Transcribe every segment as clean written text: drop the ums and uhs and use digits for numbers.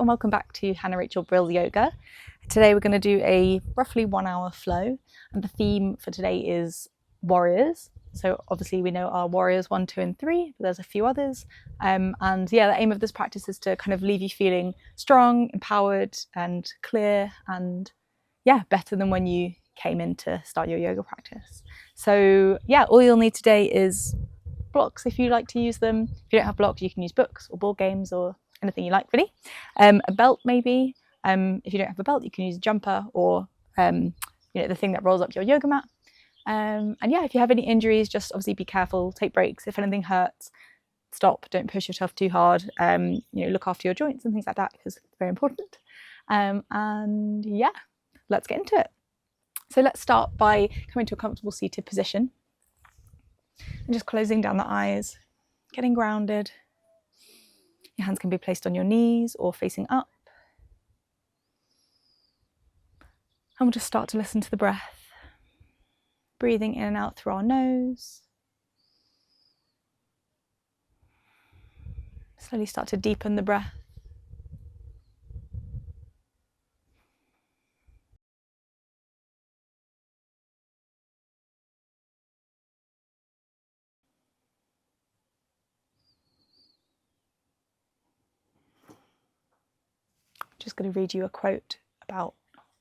and welcome back to Hannah Rachel Brill Yoga. Today we're going to do a roughly 1 hour flow, and the theme for today is warriors. So obviously we know our warriors 1, 2 and 3, but there's a few others. And yeah, the aim of this practice is to kind of leave you feeling strong, empowered and clear, and yeah, better than when you came in to start your yoga practice. So yeah, all you'll need today is blocks if you like to use them. If you don't have blocks, you can use books or board games or anything you like, really. A belt maybe. If you don't have a belt, you can use a jumper or the thing that rolls up your yoga mat. And yeah, if you have any injuries, just obviously be careful, take breaks. If anything hurts, stop, don't push yourself too hard. Look after your joints and things like that, because it's very important. And yeah, let's get into it. So let's start by coming to a comfortable seated position and just closing down the eyes, getting grounded. Your hands can be placed on your knees or facing up. And we'll just start to listen to the breath, breathing in and out through our nose. Slowly start to deepen the breath. Just going to read you a quote about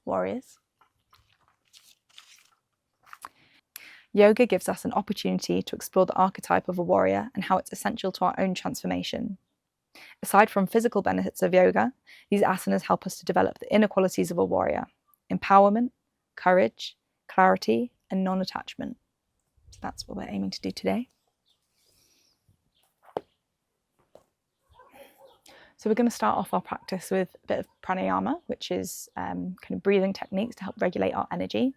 warriors. Yoga gives us an opportunity to explore the archetype of a warrior and how it's essential to our own transformation. Aside from physical benefits of yoga, these asanas help us to develop the inner qualities of a warrior: empowerment, courage, clarity, and non-attachment. So that's what we're aiming to do today. So we're going to start off our practice with a bit of pranayama, which is kind of breathing techniques to help regulate our energy.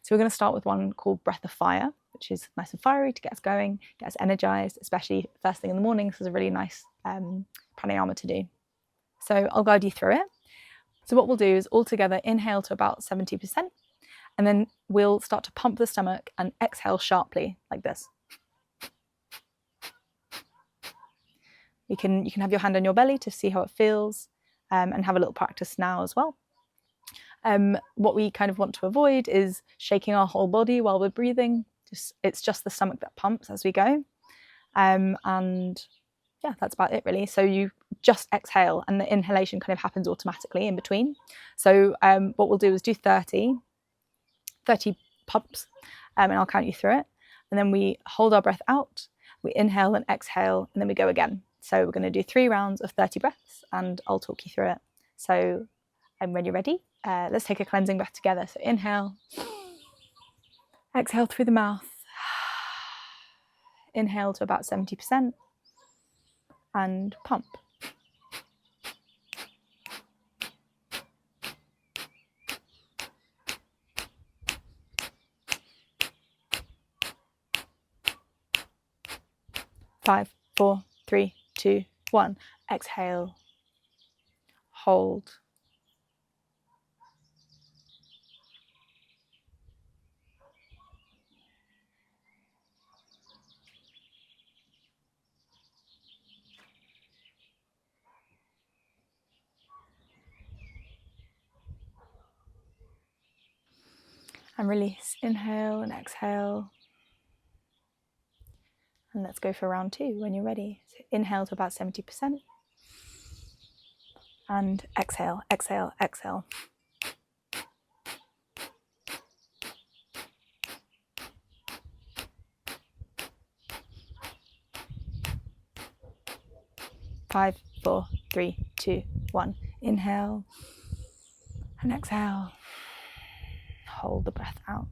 So we're going to start with one called Breath of Fire, which is nice and fiery to get us going, get us energized, especially first thing in the morning. So it's a really nice pranayama to do. So I'll guide you through it. So what we'll do is all together inhale to about 70%, and then we'll start to pump the stomach and exhale sharply like this. You can have your hand on your belly to see how it feels, and have a little practice now as well. What we kind of want to avoid is shaking our whole body while we're breathing. It's just the stomach that pumps as we go. And yeah, that's about it really. So you just exhale and the inhalation kind of happens automatically in between. So what we'll do is do 30 pumps, and I'll count you through it. And then we hold our breath out, we inhale and exhale, and then we go again. So we're going to do 3 rounds of 30 breaths, and I'll talk you through it. So when you're ready, let's take a cleansing breath together. So inhale, exhale through the mouth, inhale to about 70%, and pump. Five, 4, 3, 2, 1. Exhale, hold. And release. Inhale and exhale. And let's go for round 2 when you're ready. So inhale to about 70%. And exhale, exhale, exhale. Five, 4, 3, 2, 1. Inhale and exhale. Hold the breath out.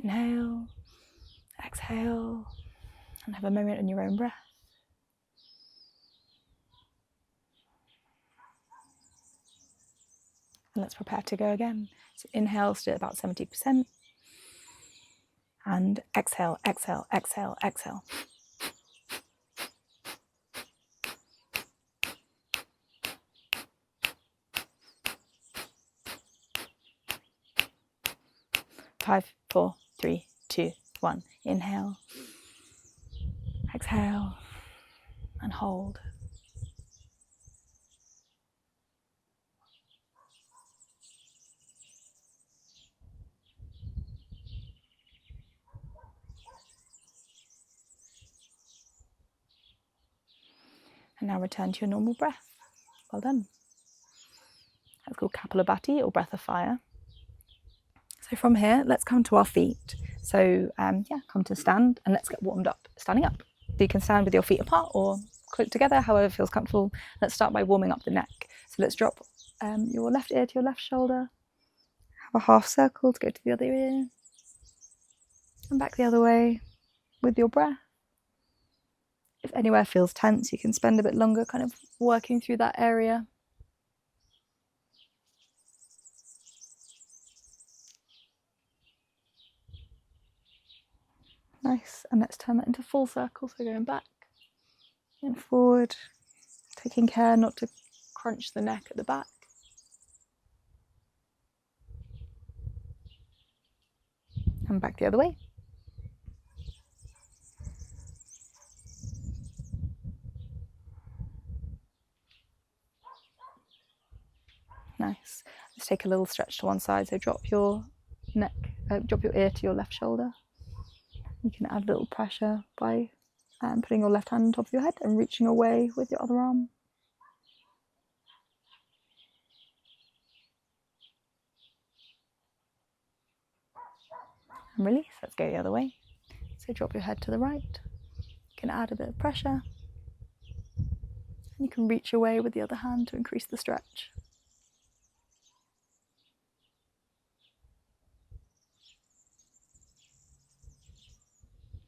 Inhale, exhale, and have a moment on your own breath. And let's prepare to go again. So inhale, stay at about 70%. And exhale, exhale, exhale, exhale. 5, 4, 3, 2, 1. Inhale, exhale, and hold. And now return to your normal breath. Well done. That's called Kapalabhati, or breath of fire. So from here, let's come to our feet. So come to stand and let's get warmed up, standing up. So you can stand with your feet apart or close together, however feels comfortable. Let's start by warming up the neck. So let's drop your left ear to your left shoulder. Have a half circle to go to the other ear. And back the other way with your breath. If anywhere feels tense, you can spend a bit longer kind of working through that area. Nice, and let's turn that into full circle, so going back and forward, taking care not to crunch the neck at the back. And back the other way. Nice. Let's take a little stretch to one side, so drop your ear to your left shoulder. You can add a little pressure by putting your left hand on top of your head and reaching away with your other arm. And release. Let's go the other way. So drop your head to the right. You can add a bit of pressure. And you can reach away with the other hand to increase the stretch.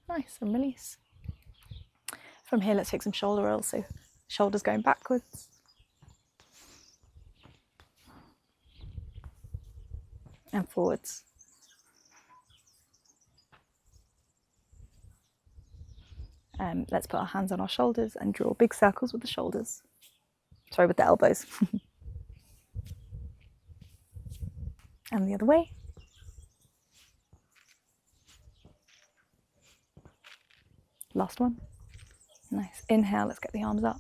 Nice, and release. From here, let's take some shoulder rolls. So shoulders going backwards. And forwards. Let's put our hands on our shoulders and draw big circles with the shoulders. Sorry, with the elbows. And the other way. Last one. Nice. Inhale, let's get the arms up.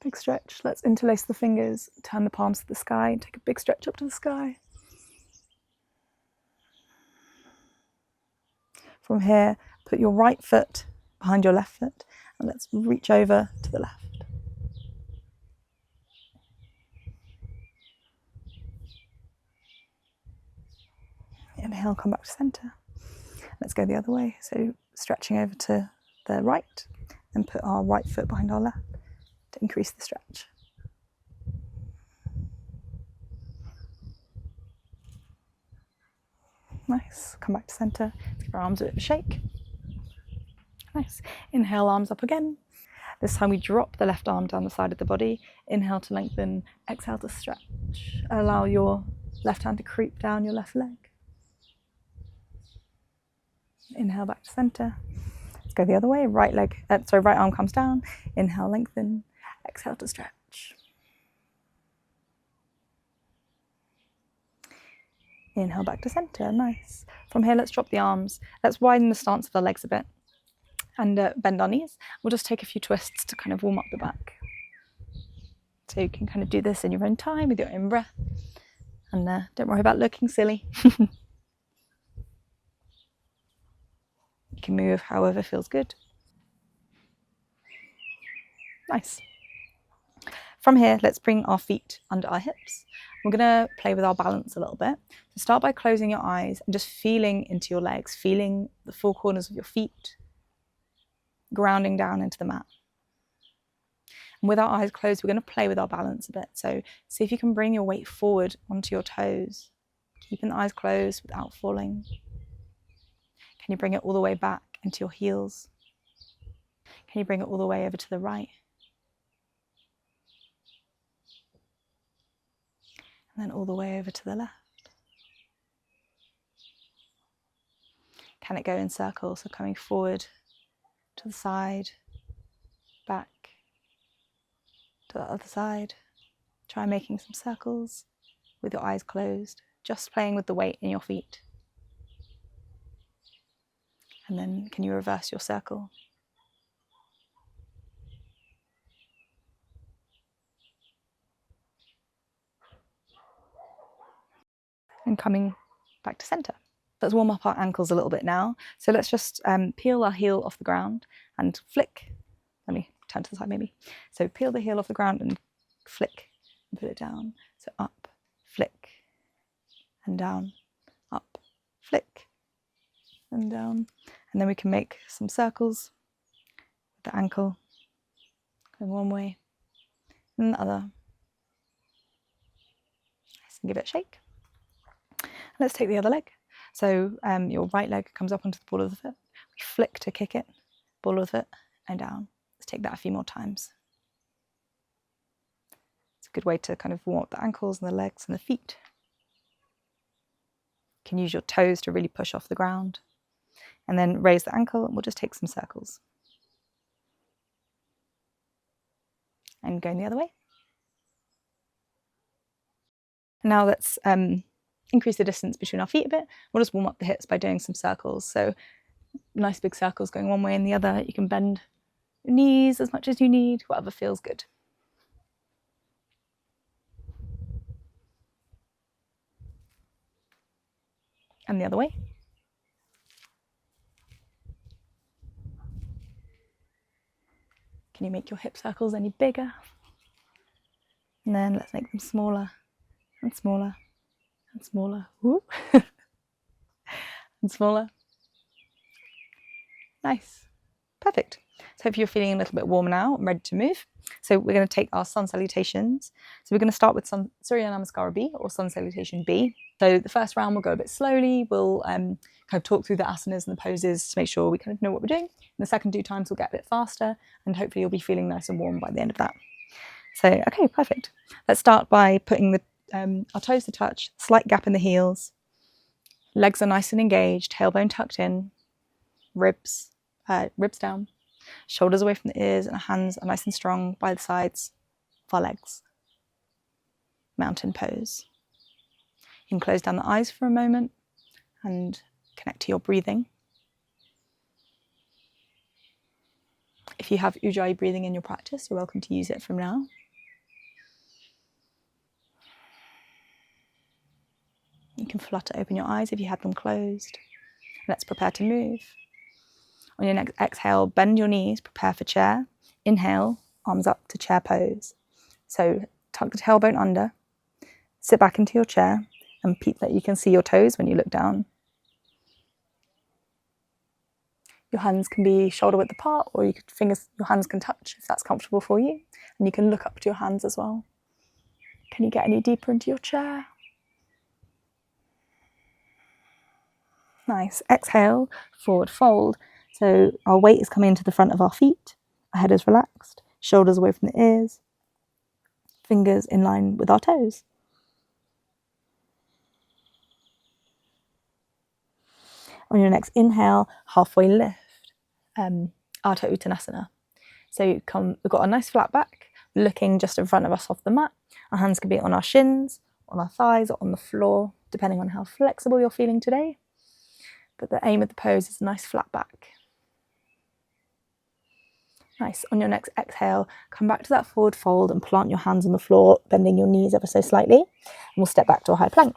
Big stretch. Let's interlace the fingers, turn the palms to the sky, and take a big stretch up to the sky. From here, put your right foot behind your left foot, and let's reach over to the left. Inhale, come back to center. Let's go the other way. So stretching over to the right, and put our right foot behind our left to increase the stretch. Nice. Come back to center. Let's give our arms a bit of a shake. Nice. Inhale, arms up again. This time we drop the left arm down the side of the body. Inhale to lengthen, exhale to stretch. Allow your left hand to creep down your left leg. Inhale back to center. Let's go the other way. Right arm comes down. Inhale, lengthen. Exhale to stretch. Inhale back to center. Nice. From here, let's drop the arms. Let's widen the stance of the legs a bit and bend our knees. We'll just take a few twists to kind of warm up the back. So you can kind of do this in your own time with your own breath. And don't worry about looking silly. You can move however feels good. Nice. From here, let's bring our feet under our hips. We're going to play with our balance a little bit. So start by closing your eyes and just feeling into your legs, feeling the four corners of your feet, grounding down into the mat. And with our eyes closed, we're going to play with our balance a bit. So see if you can bring your weight forward onto your toes, keeping the eyes closed without falling. Can you bring it all the way back into your heels? Can you bring it all the way over to the right? And then all the way over to the left. Can it go in circles? So coming forward to the side, back to the other side. Try making some circles with your eyes closed, just playing with the weight in your feet. And then can you reverse your circle? And coming back to center. Let's warm up our ankles a little bit now. So let's just peel our heel off the ground and flick. Let me turn to the side maybe. So peel the heel off the ground and flick and put it down. So up, flick, and down, up, flick, and down. And then we can make some circles with the ankle, going one way and the other. Nice, and give it a shake. Let's take the other leg. So your right leg comes up onto the ball of the foot. We flick to kick it, ball of the foot, and down. Let's take that a few more times. It's a good way to kind of warm up the ankles and the legs and the feet. You can use your toes to really push off the ground. And then raise the ankle, and we'll just take some circles. And going the other way. Now let's increase the distance between our feet a bit. We'll just warm up the hips by doing some circles. So nice big circles going one way and the other. You can bend your knees as much as you need, whatever feels good. And the other way. Can you make your hip circles any bigger? And then let's make them smaller and smaller and smaller. Woo. And smaller. Nice. Perfect. So hope you're feeling a little bit warmer now and ready to move. So we're going to take our sun salutations. So we're going to start with Surya Namaskara B, or sun salutation B. So the first round we'll go a bit slowly. We'll kind of talk through the asanas and the poses to make sure we kind of know what we're doing. And the second 2 times we'll get a bit faster, and hopefully you'll be feeling nice and warm by the end of that. So, okay, perfect. Let's start by putting our toes to touch, slight gap in the heels. Legs are nice and engaged, tailbone tucked in, ribs down, shoulders away from the ears, and our hands are nice and strong by the sides of our legs. Mountain pose. You can close down the eyes for a moment and connect to your breathing. If you have Ujjayi breathing in your practice, you're welcome to use it from now. You can flutter open your eyes if you had them closed. Let's prepare to move. On your next exhale, bend your knees, prepare for chair. Inhale, arms up to chair pose. So tuck the tailbone under, sit back into your chair, and peep that you can see your toes when you look down. Your hands can be shoulder width apart, or your hands can touch if that's comfortable for you. And you can look up to your hands as well. Can you get any deeper into your chair? Nice. Exhale, forward fold. So our weight is coming into the front of our feet. Our head is relaxed. Shoulders away from the ears. Fingers in line with our toes. On your next inhale, halfway lift, Ardha Uttanasana. So we've got a nice flat back, looking just in front of us off the mat. Our hands can be on our shins, on our thighs, or on the floor, depending on how flexible you're feeling today. But the aim of the pose is a nice flat back. Nice. On your next exhale, come back to that forward fold and plant your hands on the floor, bending your knees ever so slightly. And we'll step back to a high plank.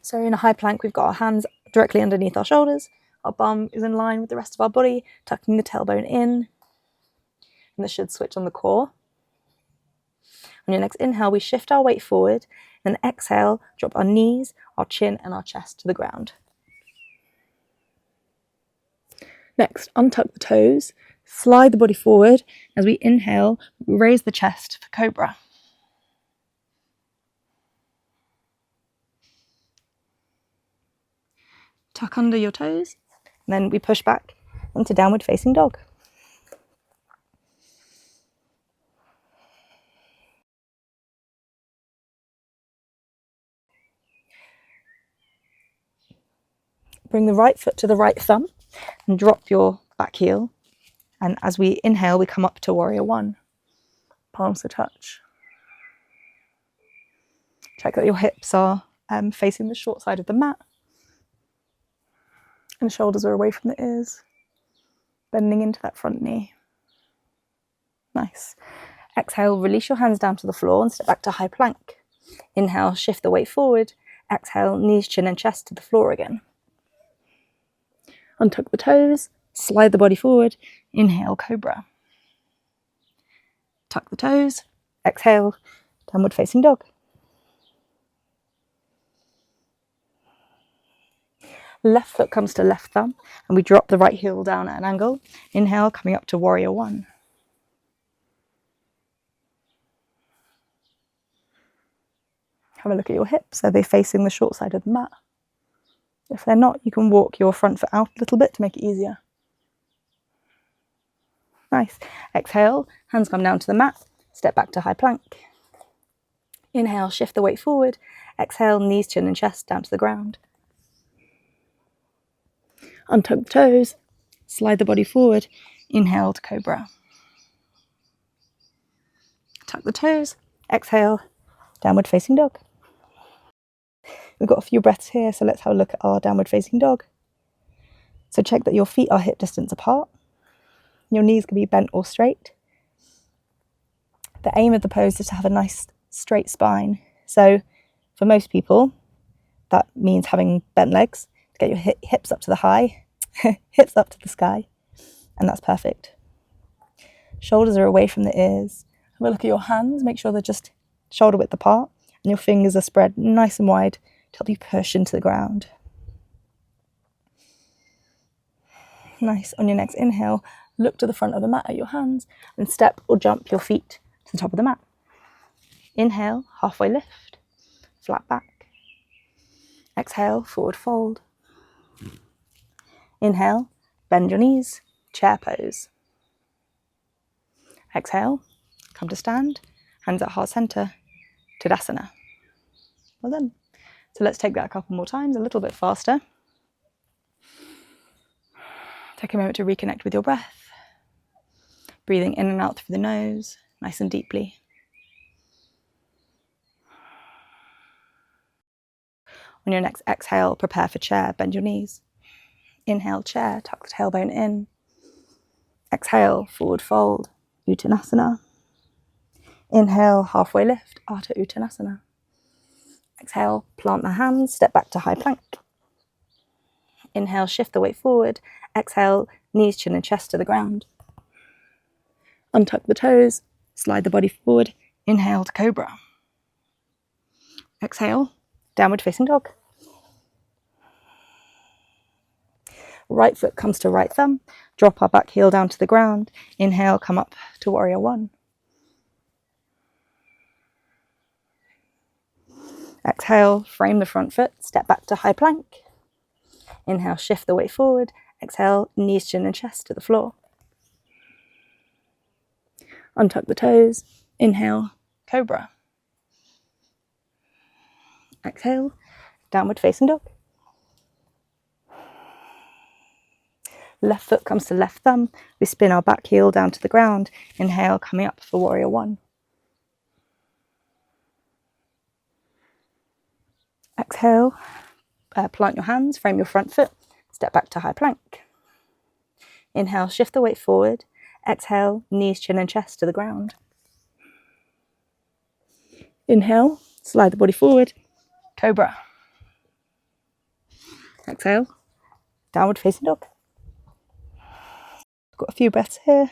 So in a high plank, we've got our hands directly underneath our shoulders. Our bum is in line with the rest of our body, tucking the tailbone in. And this should switch on the core. On your next inhale, we shift our weight forward. And exhale, drop our knees, our chin, and our chest to the ground. Next, untuck the toes, slide the body forward. As we inhale, we raise the chest for cobra. Tuck under your toes, and then we push back into downward facing dog. Bring the right foot to the right thumb and drop your back heel. And as we inhale, we come up to warrior one. Palms to touch. Check that your hips are facing the short side of the mat. And the shoulders are away from the ears, bending into that front knee. Nice. Exhale, release your hands down to the floor and step back to high plank. Inhale, shift the weight forward. Exhale, knees, chin and chest to the floor again. Untuck the toes, slide the body forward. Inhale, cobra. Tuck the toes. Exhale, downward facing dog. Left foot comes to left thumb and we drop the right heel down at an angle. Inhale, coming up to warrior one. Have a look at your hips. Are they facing the short side of the mat? If they're not, you can walk your front foot out a little bit to make it easier. Nice. Exhale, hands come down to the mat, step back to high plank. Inhale, shift the weight forward. Exhale, knees, chin and chest down to the ground. Untuck the toes, slide the body forward. Inhale to cobra. Tuck the toes, exhale, downward facing dog. We've got a few breaths here, so let's have a look at our downward facing dog. So check that your feet are hip distance apart. Your knees can be bent or straight. The aim of the pose is to have a nice straight spine. So for most people, that means having bent legs to get your hips up to the high, hips up to the sky, and that's perfect. Shoulders are away from the ears. Have a look at your hands, make sure they're just shoulder width apart, and your fingers are spread nice and wide to help you push into the ground. Nice. On your next inhale, look to the front of the mat at your hands and step or jump your feet to the top of the mat. Inhale, halfway lift, flat back. Exhale, forward fold. Inhale, bend your knees, chair pose. Exhale, come to stand, hands at heart center, Tadasana. Well done. So let's take that a couple more times, a little bit faster. Take a moment to reconnect with your breath. Breathing in and out through the nose, nice and deeply. On your next exhale, prepare for chair, bend your knees. Inhale, chair, tuck the tailbone in. Exhale, forward fold, Uttanasana. Inhale, halfway lift, Ardha Uttanasana. Exhale, plant the hands, step back to high plank. Inhale, shift the weight forward. Exhale, knees, chin and chest to the ground. Untuck the toes, slide the body forward. Inhale to cobra. Exhale, downward facing dog. Right foot comes to right thumb. Drop our back heel down to the ground. Inhale, come up to warrior one. Exhale, frame the front foot, step back to high plank. Inhale, shift the weight forward. Exhale, knees, chin and chest to the floor. Untuck the toes. Inhale, cobra. Exhale, downward facing dog. Left foot comes to left thumb. We spin our back heel down to the ground. Inhale, coming up for warrior one. Exhale, plant your hands, frame your front foot, step back to high plank. Inhale, shift the weight forward. Exhale, knees, chin and chest to the ground. Inhale, slide the body forward, cobra. Exhale, downward facing dog. Got a few breaths here.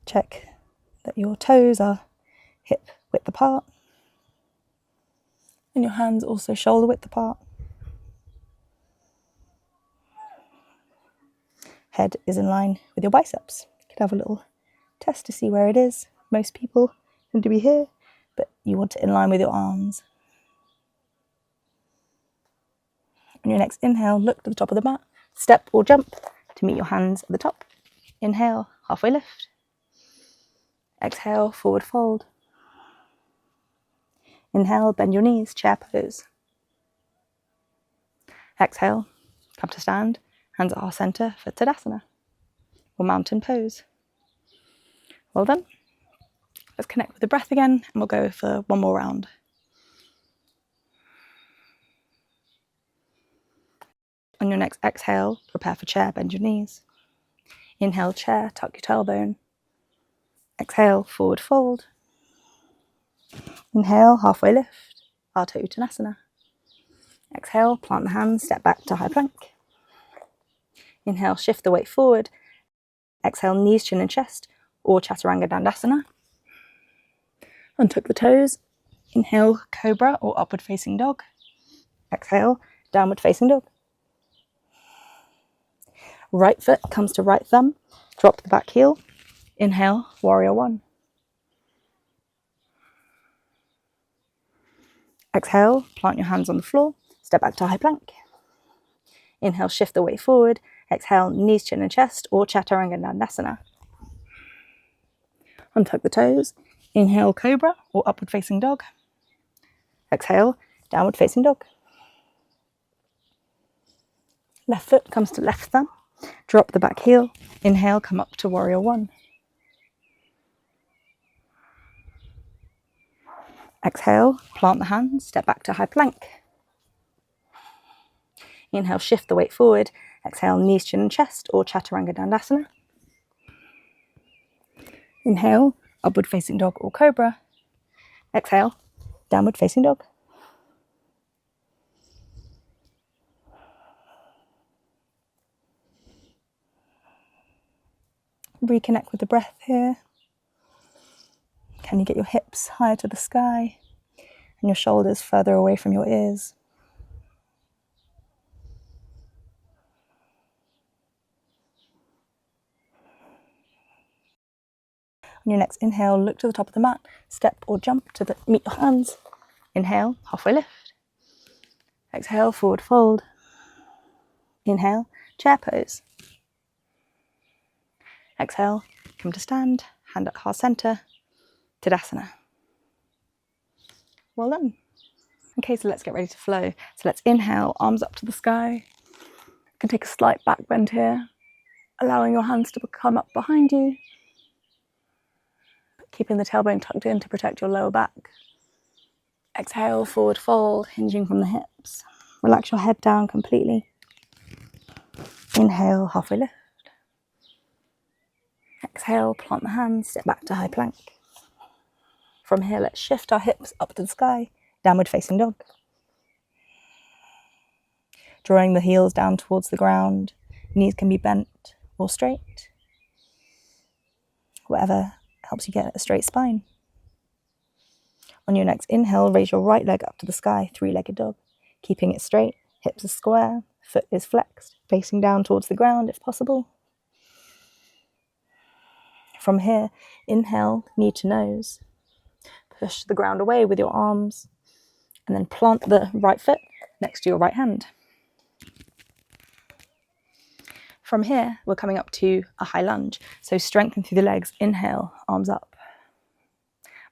Check that your toes are hip width apart and your hands also shoulder width apart. Head is in line with your biceps. You could have a little test to see where it is. Most people tend to be here, but you want it in line with your arms. On your next inhale, look to the top of the mat, step or jump to meet your hands at the top. Inhale, halfway lift. Exhale, forward fold. Inhale, bend your knees, chair pose. Exhale, come to stand, hands at heart center for Tadasana, or mountain pose. Well done. Let's connect with the breath again, and we'll go for one more round. On your next exhale, prepare for chair, bend your knees. Inhale, chair, tuck your tailbone. Exhale, forward fold. Inhale, halfway lift, Ardha Uttanasana. Exhale, plant the hands, step back to high plank. Inhale, shift the weight forward. Exhale, knees, chin and chest, or Chaturanga Dandasana. Untuck the toes. Inhale, cobra or upward facing dog. Exhale, downward facing dog. Right foot comes to right thumb. Drop the back heel. Inhale, warrior one. Exhale, plant your hands on the floor. Step back to high plank. Inhale, shift the weight forward. Exhale, knees, chin and chest, or Chaturanga Dandasana. Untuck the toes. Inhale, cobra or upward facing dog. Exhale, downward facing dog. Left foot comes to left thumb. Drop the back heel. Inhale, come up to warrior one. Exhale, plant the hands, step back to high plank. Inhale, shift the weight forward. Exhale, knees, chin and chest, or Chaturanga Dandasana. Inhale, upward facing dog or cobra. Exhale, downward facing dog. Reconnect with the breath here. Can you get your hips higher to the sky and your shoulders further away from your ears? On your next inhale, look to the top of the mat, step or jump to meet your hands. Inhale, halfway lift. Exhale, forward fold. Inhale, chair pose. Exhale, come to stand, hand at heart center, Tadasana. Well done. Okay, so let's get ready to flow. So let's inhale, arms up to the sky. You can take a slight back bend here, allowing your hands to come up behind you, keeping the tailbone tucked in to protect your lower back. Exhale, forward fold, hinging from the hips. Relax your head down completely. Inhale, halfway lift. Exhale, plant the hands, step back to high plank. From here, let's shift our hips up to the sky, downward facing dog. Drawing the heels down towards the ground. Knees can be bent or straight. Whatever helps you get a straight spine. On your next inhale, raise your right leg up to the sky, three-legged dog. Keeping it straight, hips are square, foot is flexed, facing down towards the ground if possible. From here, inhale, knee to nose. Push the ground away with your arms, and then plant the right foot next to your right hand. From here, we're coming up to a high lunge. So strengthen through the legs. Inhale, arms up.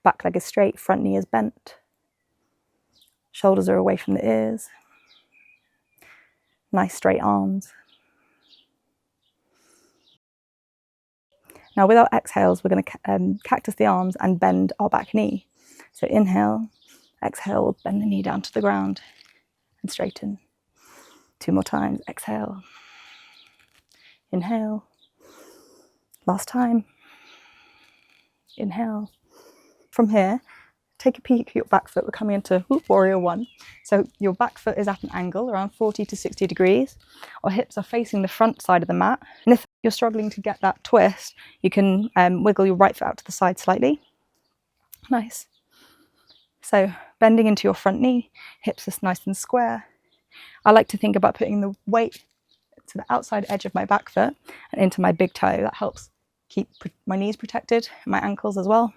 Back leg is straight, front knee is bent. Shoulders are away from the ears. Nice straight arms. Now with our exhales, we're going to cactus the arms and bend our back knee. So inhale, exhale, bend the knee down to the ground and straighten. 2 more times, exhale. Inhale. Last time. Inhale. From here, take a peek at your back foot. We're coming into warrior one. So your back foot is at an angle around 40 to 60 degrees. Our hips are facing the front side of the mat. And if you're struggling to get that twist, you can wiggle your right foot out to the side slightly. Nice. So bending into your front knee, hips are nice and square. I like to think about putting the weight to the outside edge of my back foot and into my big toe. That helps keep my knees protected and my ankles as well.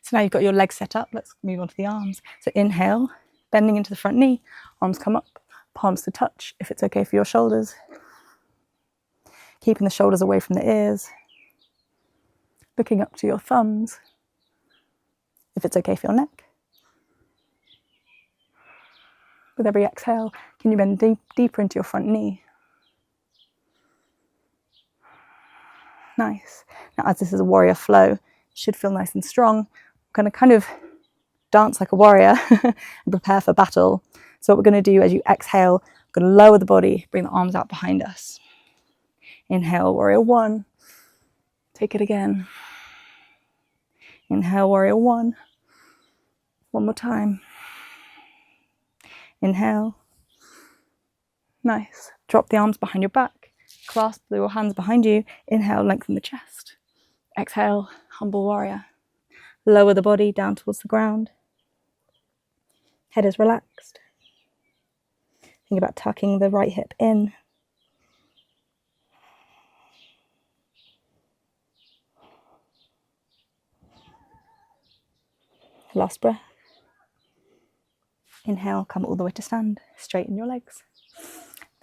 So now you've got your legs set up. Let's move on to the arms. So inhale, bending into the front knee, arms come up, palms to touch if it's okay for your shoulders. Keeping the shoulders away from the ears. Looking up to your thumbs if it's okay for your neck. With every exhale, can you bend deeper into your front knee? Nice. Now as this is a warrior flow, you should feel nice and strong. We're going to kind of dance like a warrior and prepare for battle. So what we're going to do as you exhale, We're going to lower the body, bring the arms out behind us. Inhale, warrior one. Take it again. Inhale, warrior one. One more time. Inhale. Nice. Drop the arms behind your back. Clasp your hands behind you. Inhale, lengthen the chest. Exhale, humble warrior. Lower the body down towards the ground. Head is relaxed. Think about tucking the right hip in. Last breath. Inhale, come all the way to stand. Straighten your legs.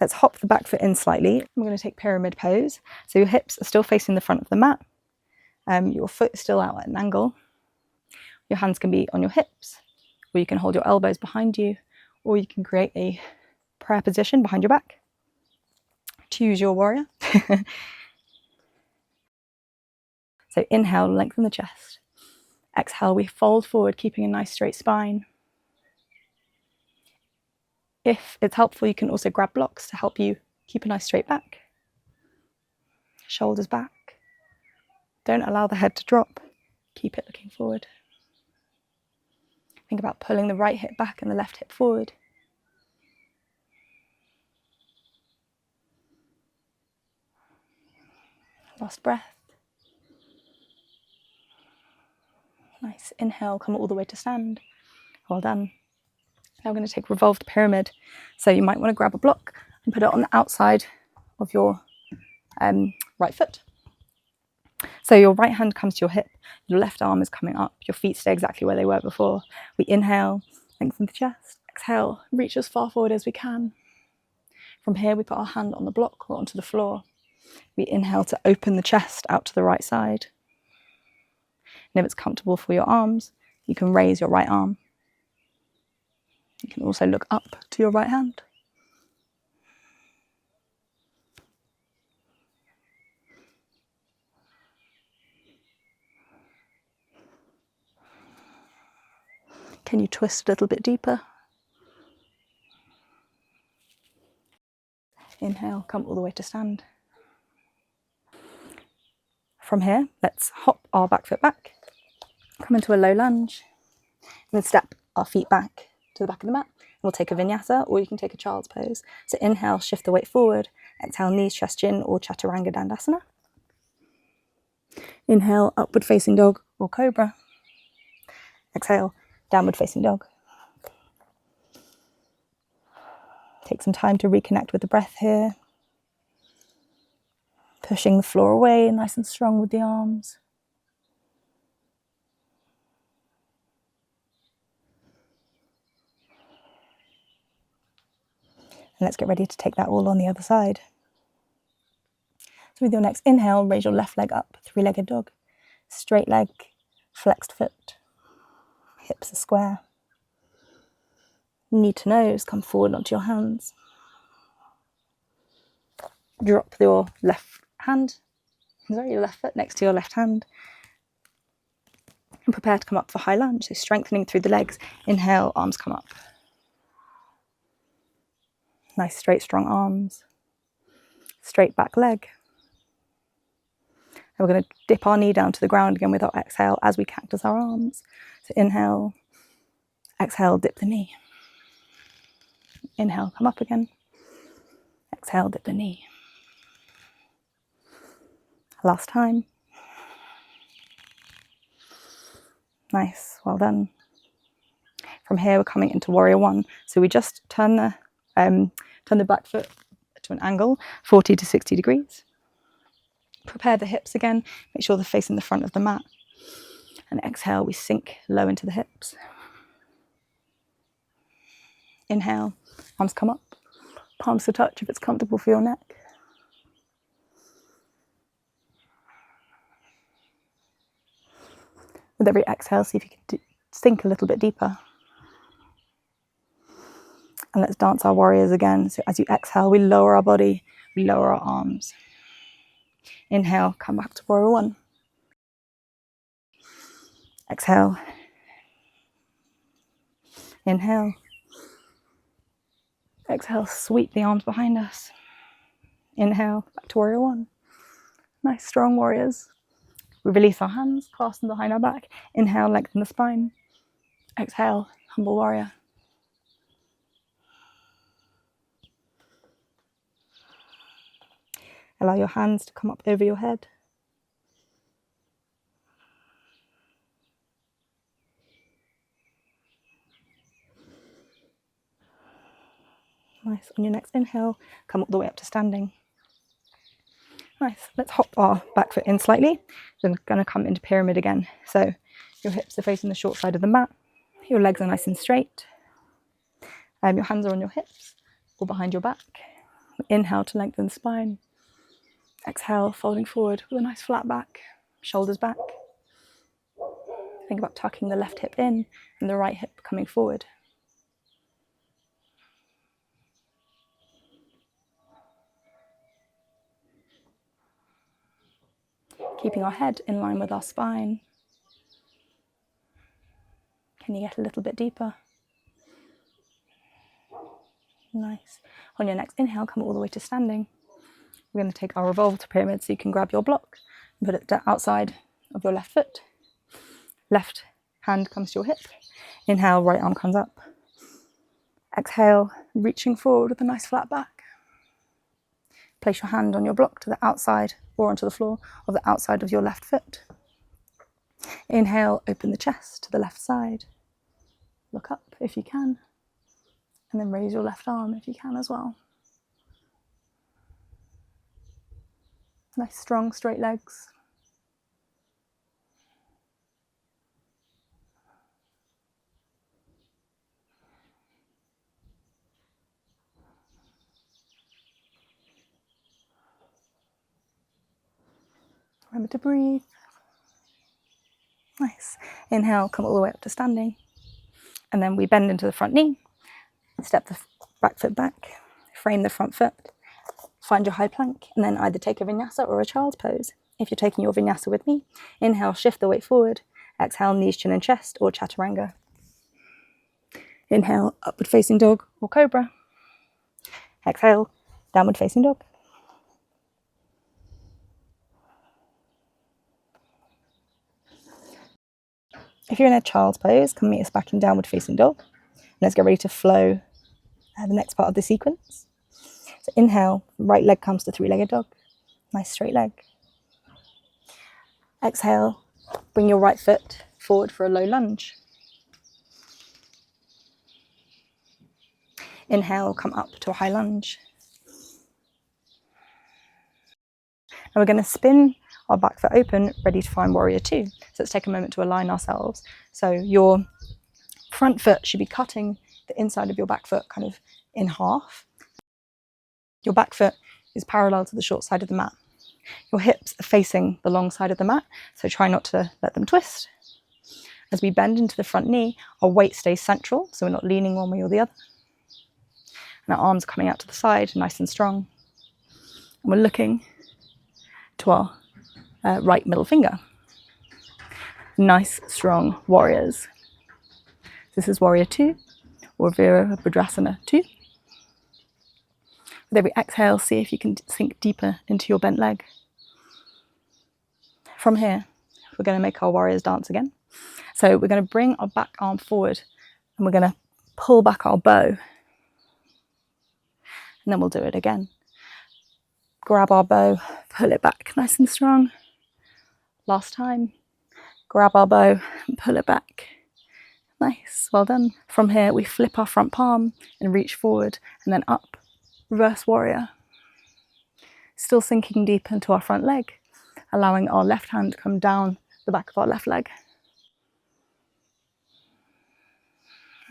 Let's hop the back foot in slightly. We're going to take pyramid pose. So your hips are still facing the front of the mat. Your foot is still out at an angle. Your hands can be on your hips, or you can hold your elbows behind you, or you can create a prayer position behind your back. Choose your warrior. So inhale, lengthen the chest. Exhale, we fold forward, keeping a nice straight spine. If it's helpful, you can also grab blocks to help you keep a nice straight back. Shoulders back. Don't allow the head to drop. Keep it looking forward. Think about pulling the right hip back and the left hip forward. Last breath. Nice. Inhale, come all the way to stand. Well done. Now we're going to take revolved pyramid. So you might want to grab a block and put it on the outside of your right foot. So your right hand comes to your hip, your left arm is coming up, your feet stay exactly where they were before. We inhale, lengthen the chest. Exhale, reach as far forward as we can. From here, we put our hand on the block or onto the floor. We inhale to open the chest out to the right side. And if it's comfortable for your arms, you can raise your right arm. You can also look up to your right hand. Can you twist a little bit deeper? Inhale, come all the way to stand. From here, let's hop our back foot back, come into a low lunge, and then step our feet back to the back of the mat. We'll take a vinyasa, or you can take a child's pose. So inhale, shift the weight forward. Exhale, knees, chest, chin, or chaturanga dandasana. Inhale, upward facing dog or cobra. Exhale, downward facing dog. Take some time to reconnect with the breath here. Pushing the floor away, nice and strong with the arms. And let's get ready to take that all on the other side. So with your next inhale, raise your left leg up, three-legged dog. Straight leg, flexed foot. Hips are square. Knee to nose, come forward onto your hands. Drop your left foot next to your left hand. And prepare to come up for high lunge. So strengthening through the legs. Inhale, arms come up. Nice straight, strong arms. Straight back leg. And we're going to dip our knee down to the ground again with our exhale as we cactus our arms. So inhale, exhale, dip the knee. Inhale, come up again. Exhale, dip the knee. Last time. Nice, well done. From here, we're coming into warrior one. So we just turn the back foot to an angle, 40 to 60 degrees. Prepare the hips again. Make sure they're facing the front of the mat. And exhale, we sink low into the hips. Inhale, arms come up. Palms to touch if it's comfortable for your neck. With every exhale, see if you can sink a little bit deeper. And let's dance our warriors again. So as you exhale, we lower our body, we lower our arms. Inhale, come back to warrior one. Exhale. Inhale. Exhale, sweep the arms behind us. Inhale, back to warrior one. Nice, strong warriors. We release our hands, clasp them behind our back. Inhale, lengthen the spine. Exhale, humble warrior. Allow your hands to come up over your head. Nice. On your next inhale, come all the way up to standing. Nice. Let's hop our back foot in slightly. Then we're going to come into pyramid again. So your hips are facing the short side of the mat. Your legs are nice and straight. Your hands are on your hips or behind your back. Inhale to lengthen the spine. Exhale, folding forward with a nice flat back. Shoulders back. Think about tucking the left hip in and the right hip coming forward. Keeping our head in line with our spine. Can you get a little bit deeper? Nice. On your next inhale, come all the way to standing. We're going to take our revolved pyramid, so you can grab your block and put it outside of your left foot. Left hand comes to your hip. Inhale, right arm comes up. Exhale, reaching forward with a nice flat back. Place your hand on your block to the outside or onto the floor of the outside of your left foot. Inhale, open the chest to the left side. Look up if you can. And then raise your left arm if you can as well. Nice, strong, straight legs. Remember to breathe. Nice. Inhale, come all the way up to standing. And then we bend into the front knee. Step the back foot back. Frame the front foot. Find your high plank. And then either take a vinyasa or a child's pose. If you're taking your vinyasa with me, inhale, shift the weight forward. Exhale, knees, chin and chest, or chaturanga. Inhale, upward facing dog or cobra. Exhale, downward facing dog. If you're in a child's pose, come meet us back in downward facing dog. Let's get ready to flow the next part of the sequence. So inhale, right leg comes to three-legged dog. Nice straight leg. Exhale, bring your right foot forward for a low lunge. Inhale, come up to a high lunge. And we're going to spin our back foot open, ready to find warrior two. So let's take a moment to align ourselves. So your front foot should be cutting the inside of your back foot kind of in half. Your back foot is parallel to the short side of the mat. Your hips are facing the long side of the mat, so try not to let them twist. As we bend into the front knee, our weight stays central, so we're not leaning one way or the other. And our arms are coming out to the side, nice and strong. And we're looking to our right middle finger. Nice, strong warriors. This is warrior two, or Virabhadrasana 2. With every exhale, see if you can sink deeper into your bent leg. From here, we're going to make our warriors dance again. So we're going to bring our back arm forward and we're going to pull back our bow. And then we'll do it again. Grab our bow, pull it back nice and strong. Last time, grab our bow and pull it back. Nice, well done. From here, we flip our front palm and reach forward and then up. Reverse warrior. Still sinking deep into our front leg, allowing our left hand to come down the back of our left leg.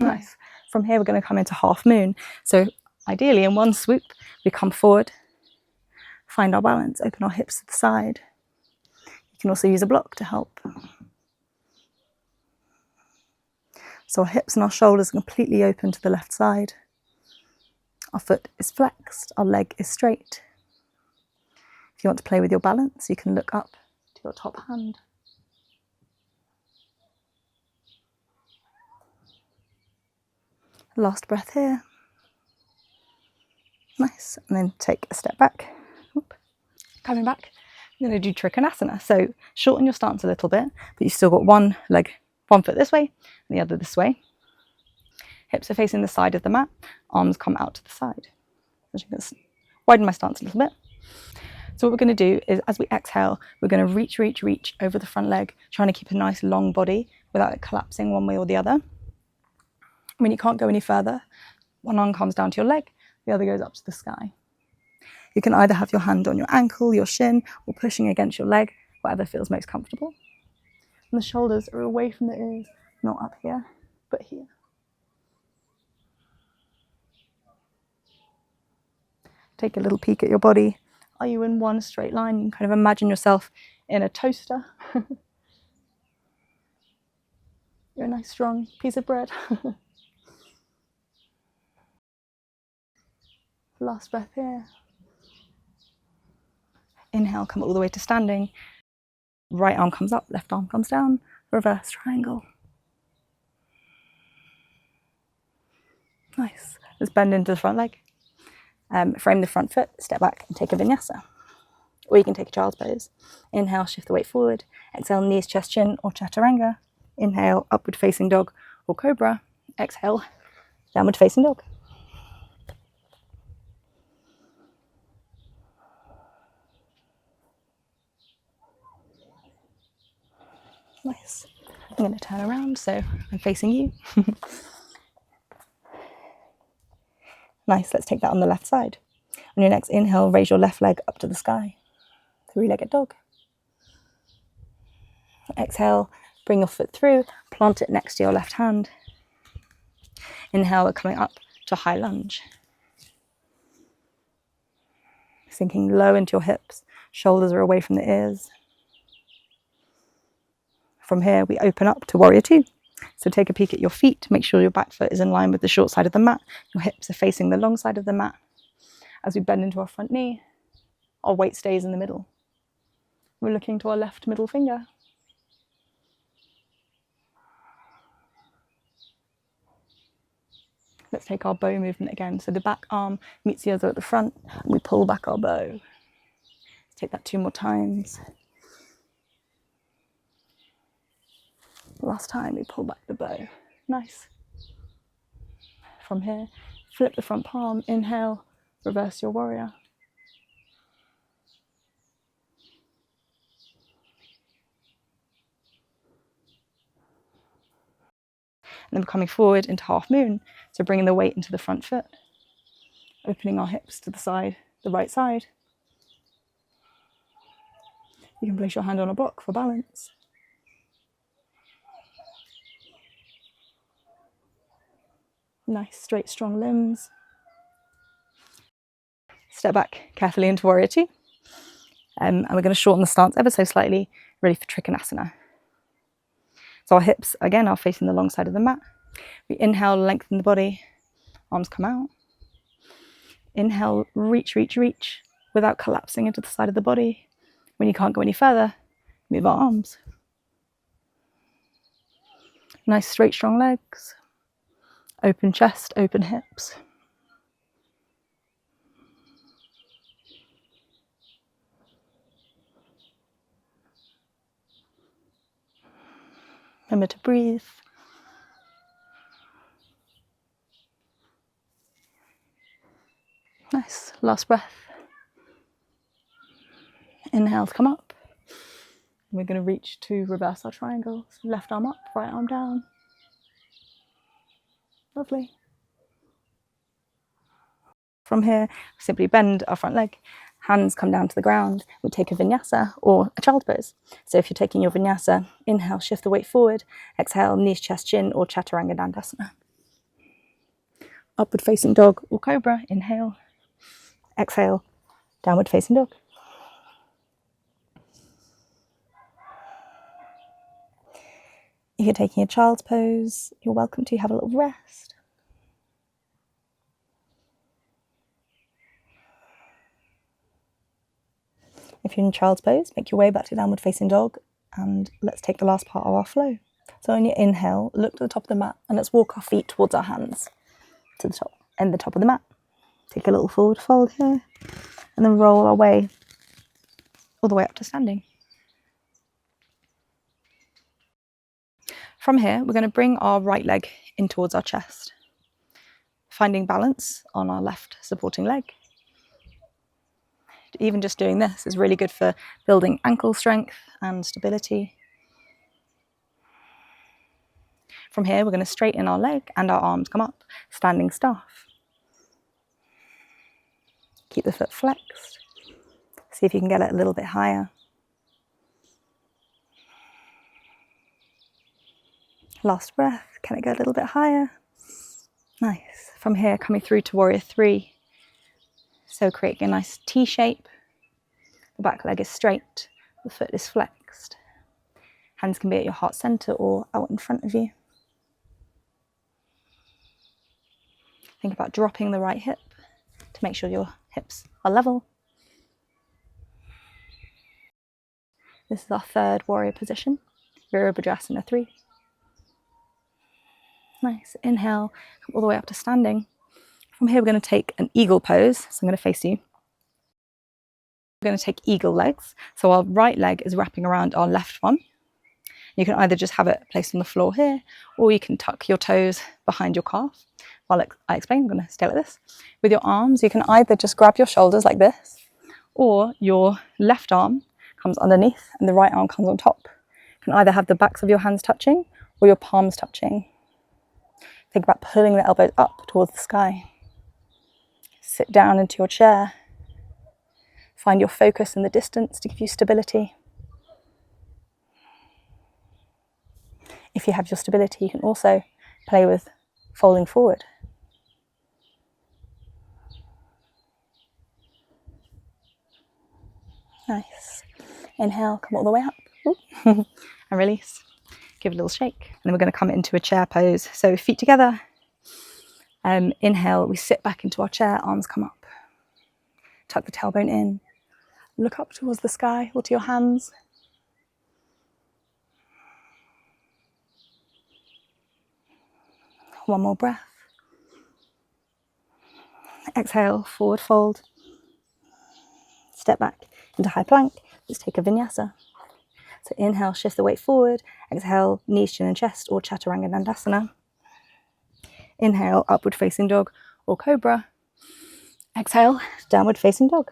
Nice. From here, we're going to come into half moon. So ideally, in one swoop, we come forward, find our balance, open our hips to the side. You can also use a block to help. So our hips and our shoulders are completely open to the left side. Our foot is flexed, our leg is straight. If you want to play with your balance, you can look up to your top hand. Last breath here. Nice. And then take a step back. Oop. Coming back, I'm going to do Trikonasana. So shorten your stance a little bit, but you've still got one leg, one foot this way and the other this way. Hips are facing the side of the mat, arms come out to the side. So I'm going to widen my stance a little bit. So what we're going to do is, as we exhale, we're going to reach over the front leg, trying to keep a nice long body without it collapsing one way or the other. When you can't go any further, one arm comes down to your leg, the other goes up to the sky. You can either have your hand on your ankle, your shin, or pushing against your leg, whatever feels most comfortable. And the shoulders are away from the ears, not up here, but here. Take a little peek at your body. Are you in one straight line? You can kind of imagine yourself in a toaster. You're a nice strong piece of bread. Last breath here. Inhale, come all the way to standing. Right arm comes up, left arm comes down. Reverse triangle. Nice. Let's bend into the front leg. Frame the front foot, step back and take a vinyasa. Or you can take a child's pose. Inhale, shift the weight forward. Exhale, knees, chest, chin, or chaturanga. Inhale, upward facing dog or cobra. Exhale, downward facing dog. Nice. I'm going to turn around so I'm facing you. Nice, let's take that on the left side. On your next inhale, raise your left leg up to the sky. Three-legged dog. Exhale, bring your foot through, plant it next to your left hand. Inhale, we're coming up to high lunge. Sinking low into your hips, shoulders are away from the ears. From here, we open up to warrior two. So take a peek at your feet, make sure your back foot is in line with the short side of the mat. Your hips are facing the long side of the mat. As we bend into our front knee, our weight stays in the middle. We're looking to our left middle finger. Let's take our bow movement again. So the back arm meets the other at the front, and we pull back our bow. Let's take that 2 more times. Last time we pull back the bow. Nice. From here, flip the front palm, inhale, reverse your warrior. And then we're coming forward into half moon. So bringing the weight into the front foot, opening our hips to the side, the right side. You can place your hand on a block for balance. Nice, straight, strong limbs. Step back carefully into warrior two. And we're going to shorten the stance ever so slightly, ready for Trikonasana. So our hips, again, are facing the long side of the mat. We inhale, lengthen the body, arms come out. Inhale, reach without collapsing into the side of the body. When you can't go any further, move our arms. Nice, straight, strong legs. Open chest, open hips. Remember to breathe. Nice, last breath. Inhale to come up. We're going to reach to reverse our triangles. Left arm up, right arm down. Lovely. From here, simply bend our front leg. Hands come down to the ground. We take a vinyasa or a child pose. So if you're taking your vinyasa, inhale, shift the weight forward. Exhale, knees, chest, chin, or chaturanga dandasana. Upward facing dog or cobra. Inhale. Exhale, downward facing dog. If you're taking a child's pose, you're welcome to have a little rest. If you're in child's pose, make your way back to downward facing dog, and let's take the last part of our flow. So on your inhale, look to the top of the mat, and let's walk our feet towards our hands to the top, and the top of the mat. Take a little forward fold here, and then roll our way all the way up to standing. From here, we're going to bring our right leg in towards our chest, finding balance on our left supporting leg. Even just doing this is really good for building ankle strength and stability. From here, we're going to straighten our leg and our arms come up, standing staff. Keep the foot flexed. See if you can get it a little bit higher. Last breath, can it go a little bit higher? Nice. From here, coming through to warrior three. So creating a nice T shape. The back leg is straight, the foot is flexed. Hands can be at your heart center or out in front of you. Think about dropping the right hip to make sure your hips are level. This is our third warrior position, Virabhadrasana 3. Nice. Inhale, come all the way up to standing. From here, we're going to take an eagle pose. So I'm going to face you. We're going to take eagle legs. So our right leg is wrapping around our left one. You can either just have it placed on the floor here, or you can tuck your toes behind your calf. While I explain, I'm going to stay like this. With your arms, you can either just grab your shoulders like this, or your left arm comes underneath and the right arm comes on top. You can either have the backs of your hands touching or your palms touching. Think about pulling the elbows up towards the sky. Sit down into your chair. Find your focus in the distance to give you stability. If you have your stability, you can also play with folding forward. Nice. Inhale, come all the way up. And release. Give it a little shake. And then we're going to come into a chair pose. So feet together. Inhale, we sit back into our chair, arms come up. Tuck the tailbone in. Look up towards the sky or to your hands. One more breath. Exhale, forward fold. Step back into high plank. Let's take a vinyasa. So inhale, shift the weight forward. Exhale, knees, chin and chest, or chaturanga dandasana. Inhale, upward facing dog or cobra. Exhale, downward facing dog.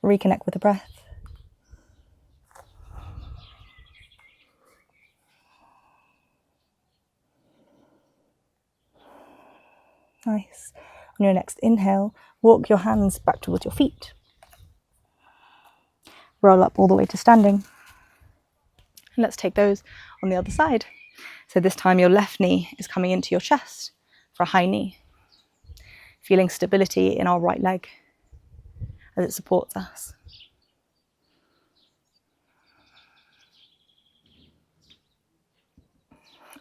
Reconnect with the breath. Nice. On your next inhale, walk your hands back towards your feet. Roll up all the way to standing. And let's take those on the other side. So this time your left knee is coming into your chest for a high knee. Feeling stability in our right leg as it supports us.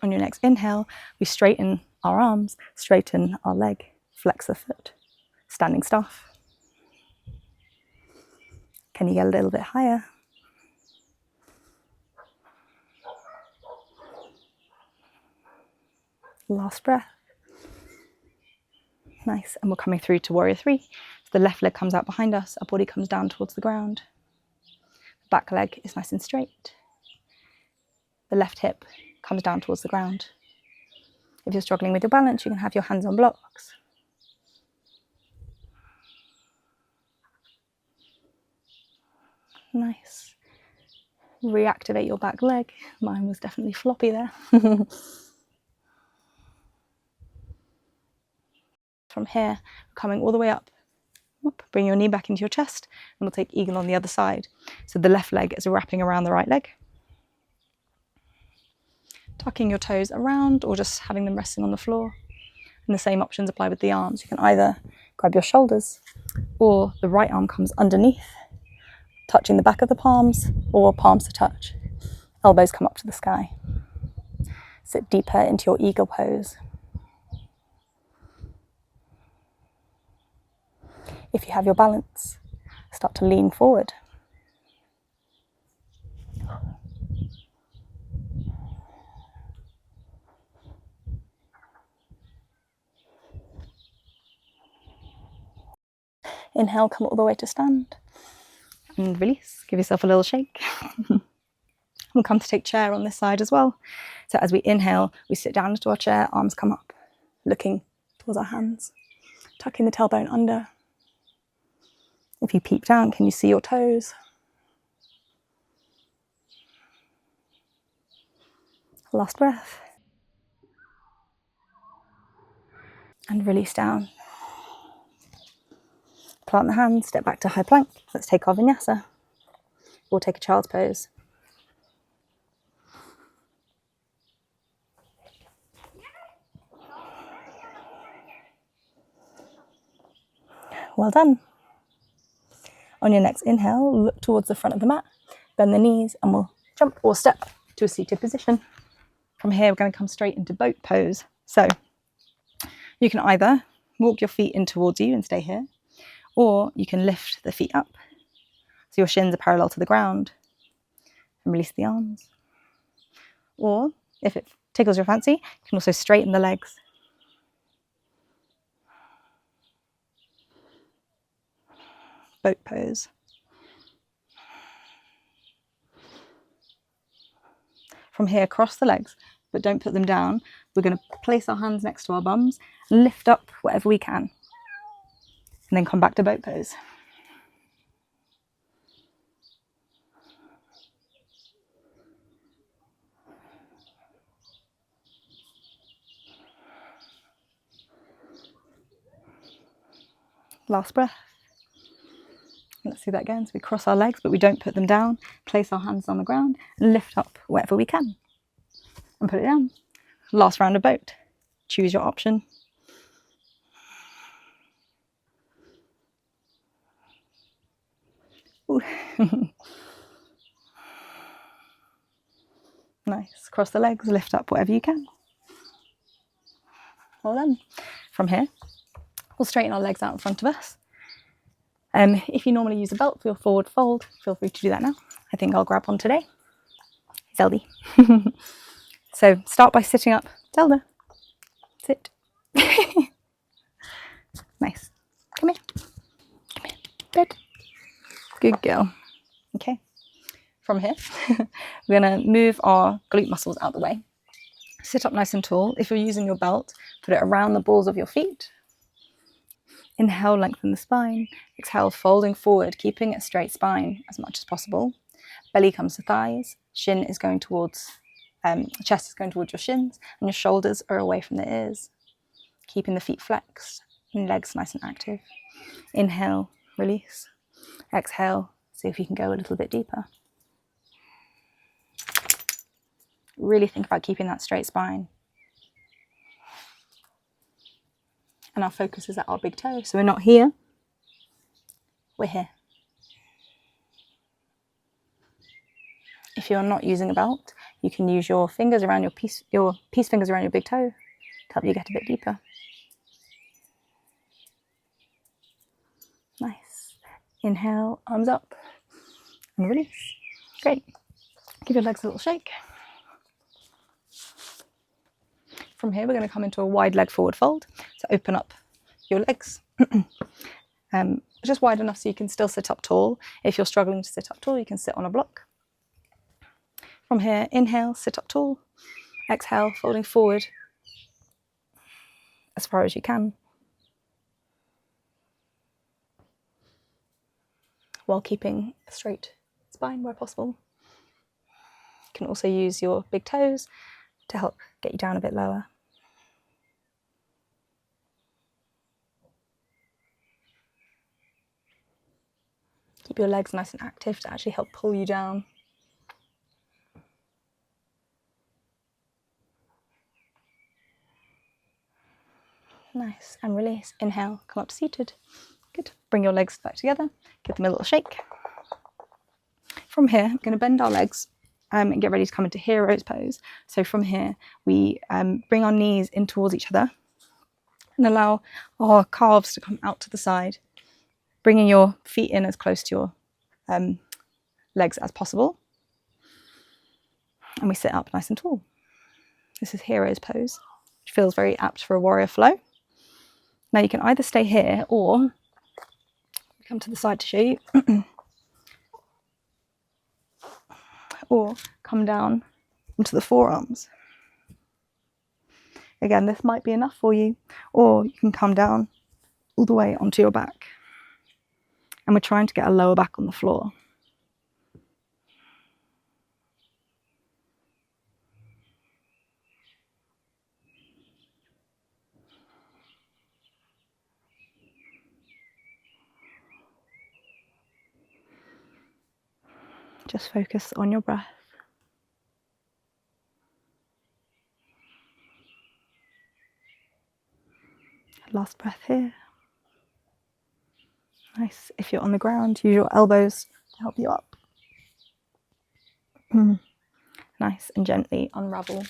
On your next inhale, we straighten our arms, straighten our leg, flex the foot, standing staff. Can you get a little bit higher? Last breath. Nice. And we're coming through to warrior three. So the left leg comes out behind us, our body comes down towards the ground. The back leg is nice and straight. The left hip comes down towards the ground. If you're struggling with your balance, you can have your hands on blocks. Nice. Reactivate your back leg. Mine was definitely floppy there. From here, coming all the way up. Bring your knee back into your chest, and we'll take eagle on the other side. So the left leg is wrapping around the right leg. Tucking your toes around or just having them resting on the floor. And the same options apply with the arms. You can either grab your shoulders or the right arm comes underneath, touching the back of the palms or palms to touch. Elbows come up to the sky. Sit deeper into your eagle pose. If you have your balance, start to lean forward. Inhale, come all the way to stand. And release, give yourself a little shake. We'll come to take chair on this side as well. So as we inhale, we sit down into our chair, arms come up, looking towards our hands, tucking the tailbone under. If you peep down, can you see your toes? Last breath. And release down. Plant the hands, step back to high plank. Let's take our vinyasa. We'll take a child's pose. Well done. On your next inhale, look towards the front of the mat, bend the knees, and we'll jump or step to a seated position. From here, we're going to come straight into boat pose. So you can either walk your feet in towards you and stay here, or you can lift the feet up so your shins are parallel to the ground and release the arms. Or if it tickles your fancy, you can also straighten the legs. Boat pose. From here, cross the legs, but don't put them down. We're going to place our hands next to our bums and lift up whatever we can. And then come back to boat pose. Last breath. Let's do that again. So we cross our legs, but we don't put them down. Place our hands on the ground and lift up wherever we can. And put it down. Last round of boat. Choose your option. Nice. Cross the legs, lift up whatever you can. Well done. From here, we'll straighten our legs out in front of us. If you normally use a belt for your forward fold, feel free to do that now. I think I'll grab one today. Zeldy. So start by sitting up. Zelda, sit. Nice. Come here. Come here. Bed. Good girl. Okay. From here, we're going to move our glute muscles out the way. Sit up nice and tall. If you're using your belt, put it around the balls of your feet. Inhale, lengthen the spine. Exhale, folding forward, keeping a straight spine as much as possible. Belly comes to thighs. Shin is going towards, chest is going towards your shins, and your shoulders are away from the ears. Keeping the feet flexed and legs nice and active. Inhale, release. Exhale, see if you can go a little bit deeper. Really think about keeping that straight spine. And our focus is at our big toe. So we're not here, we're here. If you're not using a belt, you can use your fingers around your peace fingers around your big toe to help you get a bit deeper. Nice. Inhale, arms up, and release. Great. Give your legs a little shake. From here, we're going to come into a wide leg forward fold. So open up your legs. Just wide enough so you can still sit up tall. If you're struggling to sit up tall, you can sit on a block. From here, inhale, sit up tall. Exhale, folding forward as far as you can, while keeping a straight spine where possible. You can also use your big toes to help get you down a bit lower. Keep your legs nice and active to actually help pull you down. Nice, and release. Inhale, come up to seated. Good. Bring your legs back together. Give them a little shake. From here, we're going to bend our legs and get ready to come into hero's pose. So from here, we bring our knees in towards each other and allow our calves to come out to the side, bringing your feet in as close to your legs as possible. And we sit up nice and tall. This is hero's pose, which feels very apt for a warrior flow. Now you can either stay here or come to the side to show you. Or come down into the forearms. Again, this might be enough for you, or you can come down all the way onto your back. And we're trying to get a lower back on the floor. Just focus on your breath. Last breath here. Nice. If you're on the ground, use your elbows to help you up. Nice, and gently unravel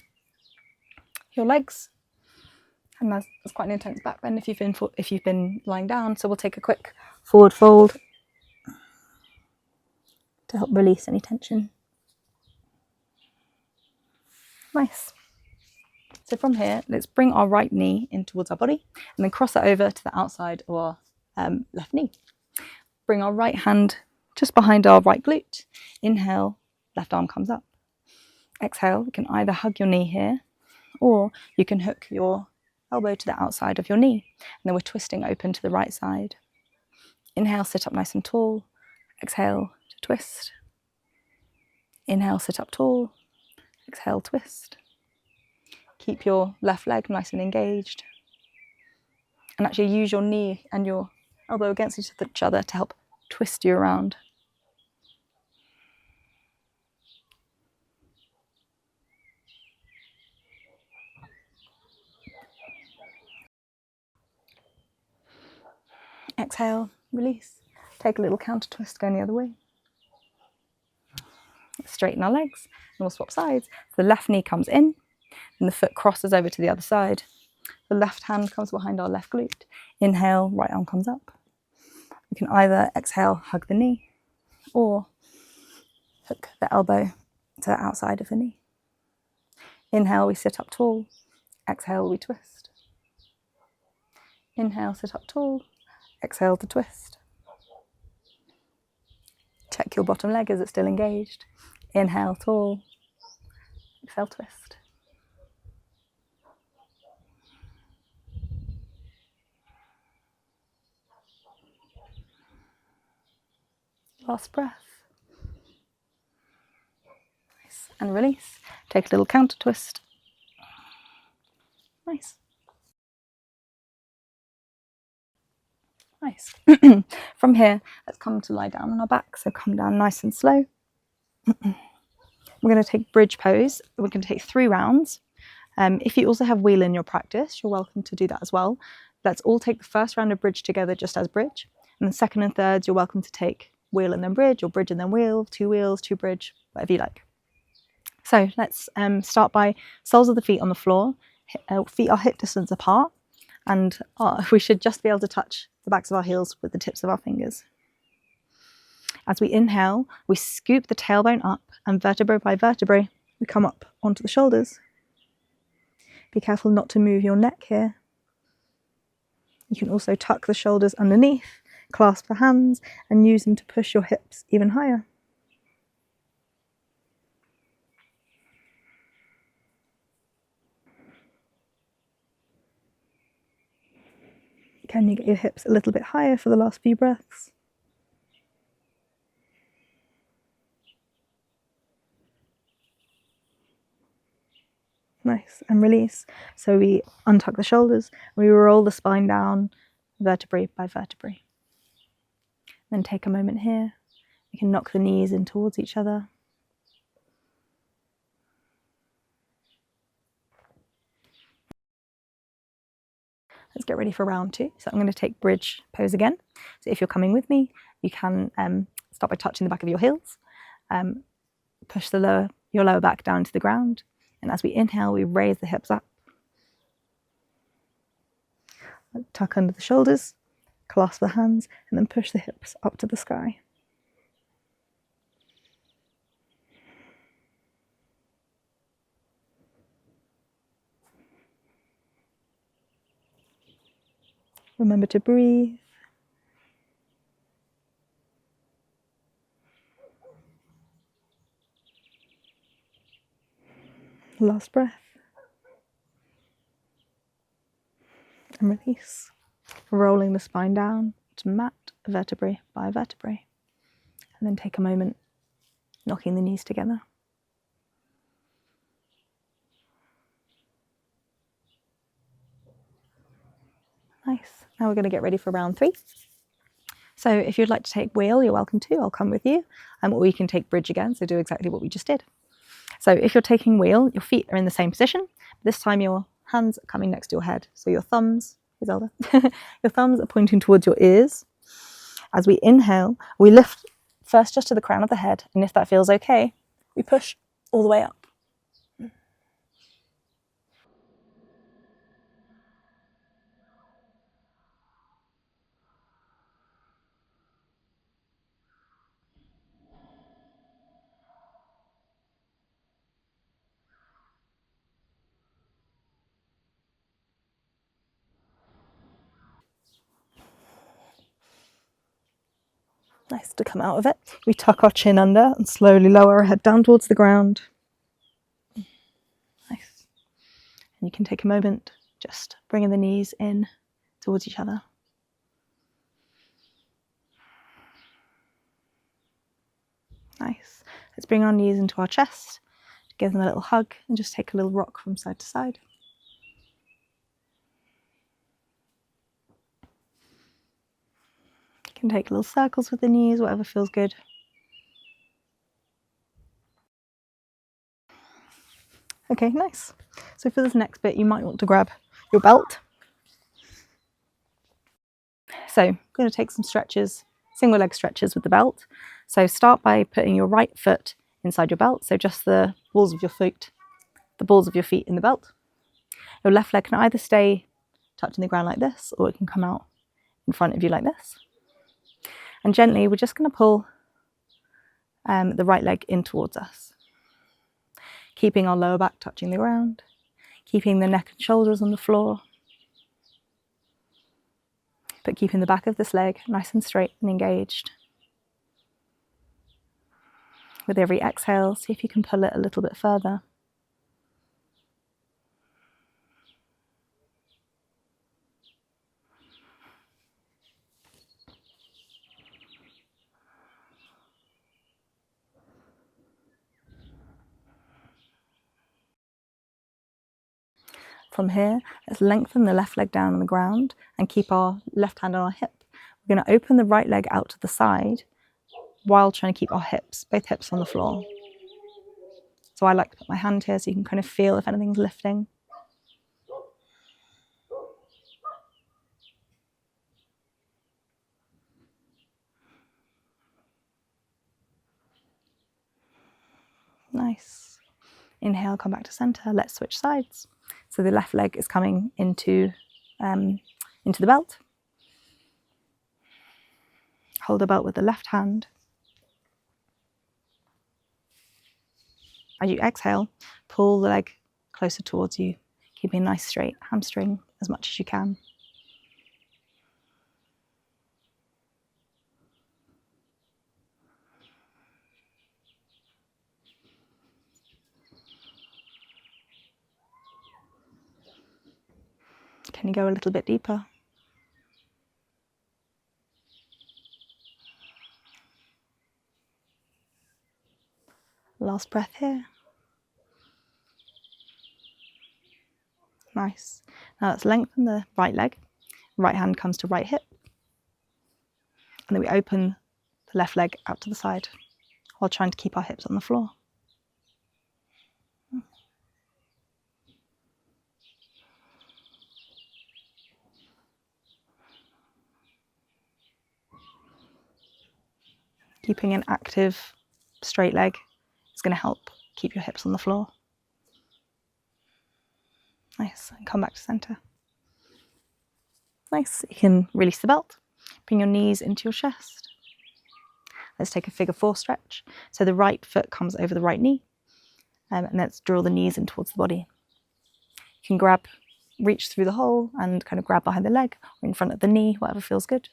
your legs. And that's quite an intense back bend if you've been lying down. So we'll take a quick forward fold to help release any tension. Nice. So from here, let's bring our right knee in towards our body and then cross it over to the outside of our left knee. Bring our right hand just behind our right glute. Inhale, left arm comes up. Exhale, you can either hug your knee here or you can hook your elbow to the outside of your knee. And then we're twisting open to the right side. Inhale, sit up nice and tall. Exhale to twist. Inhale, sit up tall. Exhale, twist. Keep your left leg nice and engaged. And actually use your knee and your elbow against each other to help twist you around. Exhale, release. Take a little counter twist going the other way. Straighten our legs and we'll swap sides. The left knee comes in and the foot crosses over to the other side. The left hand comes behind our left glute. Inhale, right arm comes up. You can either exhale, hug the knee, or hook the elbow to the outside of the knee. Inhale, we sit up tall. Exhale, we twist. Inhale, sit up tall. Exhale to twist. Check your bottom leg, is it still engaged? Inhale, tall. Exhale, twist. Last breath. Nice. And release. Take a little counter twist. Nice. Nice. From here, let's come to lie down on our back. So come down nice and slow. We're going to take bridge pose. We're going to take 3 rounds. If you also have wheel in your practice, you're welcome to do that as well. Let's all take the first round of bridge together just as bridge. And the second and thirds, you're welcome to take wheel and then bridge, or bridge and then wheel, 2 wheels, 2 bridge, whatever you like. So let's start by soles of the feet on the floor. Feet are hip distance apart, and we should just be able to touch the backs of our heels with the tips of our fingers. As we inhale, we scoop the tailbone up, and vertebra by vertebrae, we come up onto the shoulders. Be careful not to move your neck here. You can also tuck the shoulders underneath, clasp the hands, and use them to push your hips even higher. Can you get your hips a little bit higher for the last few breaths? Nice, and release. So we untuck the shoulders, we roll the spine down, vertebrae by vertebrae. Then take a moment here. We can knock the knees in towards each other. Let's get ready for round 2. So I'm going to take bridge pose again. So if you're coming with me, you can start by touching the back of your heels. Push your lower back down to the ground. And as we inhale, we raise the hips up. Tuck under the shoulders, clasp the hands, and then push the hips up to the sky. Remember to breathe. Last breath. And release. Rolling the spine down to mat vertebrae by vertebrae. And then take a moment knocking the knees together. Nice. Now we're going to get ready for round 3. So if you'd like to take wheel, you're welcome to. I'll come with you. Or you can take bridge again, so do exactly what we just did. So if you're taking wheel, your feet are in the same position. This time your hands are coming next to your head. So your thumbs, your thumbs are pointing towards your ears. As we inhale, we lift first just to the crown of the head. And if that feels okay, we push all the way up. Nice to come out of it. We tuck our chin under and slowly lower our head down towards the ground. Nice. And you can take a moment just bringing the knees in towards each other. Nice. Let's bring our knees into our chest, give them a little hug, and just take a little rock from side to side. You can take little circles with the knees, whatever feels good. Okay, nice. So for this next bit, you might want to grab your belt. So I'm going to take some stretches, single leg stretches with the belt. So start by putting your right foot inside your belt. So just the balls of your feet in the belt. Your left leg can either stay touching the ground like this, or it can come out in front of you like this. And gently, we're just going to pull the right leg in towards us, keeping our lower back touching the ground, keeping the neck and shoulders on the floor, but keeping the back of this leg nice and straight and engaged. With every exhale, see if you can pull it a little bit further. From here, let's lengthen the left leg down on the ground and keep our left hand on our hip. We're going to open the right leg out to the side while trying to keep our hips, both hips on the floor. So I like to put my hand here so you can kind of feel if anything's lifting. Nice. Inhale, come back to center. Let's switch sides. So the left leg is coming into the belt. Hold the belt with the left hand. As you exhale, pull the leg closer towards you, keeping a nice straight hamstring as much as you can. Can you go a little bit deeper? Last breath here. Nice. Now let's lengthen the right leg. Right hand comes to right hip. And then we open the left leg out to the side while trying to keep our hips on the floor. Keeping an active straight leg is going to help keep your hips on the floor. Nice, and come back to center. Nice, you can release the belt. Bring your knees into your chest. Let's take a figure 4 stretch. So the right foot comes over the right knee, and let's draw the knees in towards the body. You can reach through the hole and kind of grab behind the leg or in front of the knee, whatever feels good.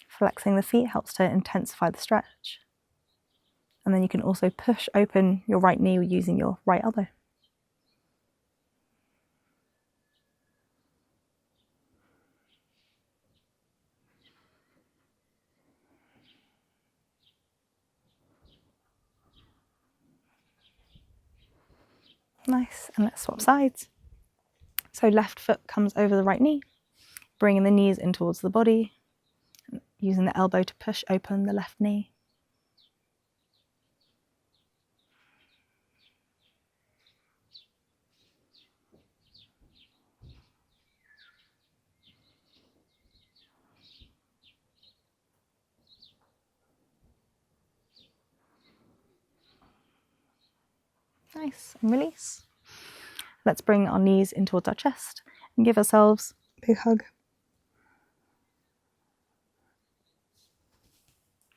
Flexing the feet helps to intensify the stretch. And then you can also push open your right knee using your right elbow. Nice, and let's swap sides. So left foot comes over the right knee, bringing the knees in towards the body, using the elbow to push open the left knee. Nice, and release. Let's bring our knees in towards our chest and give ourselves a big hug.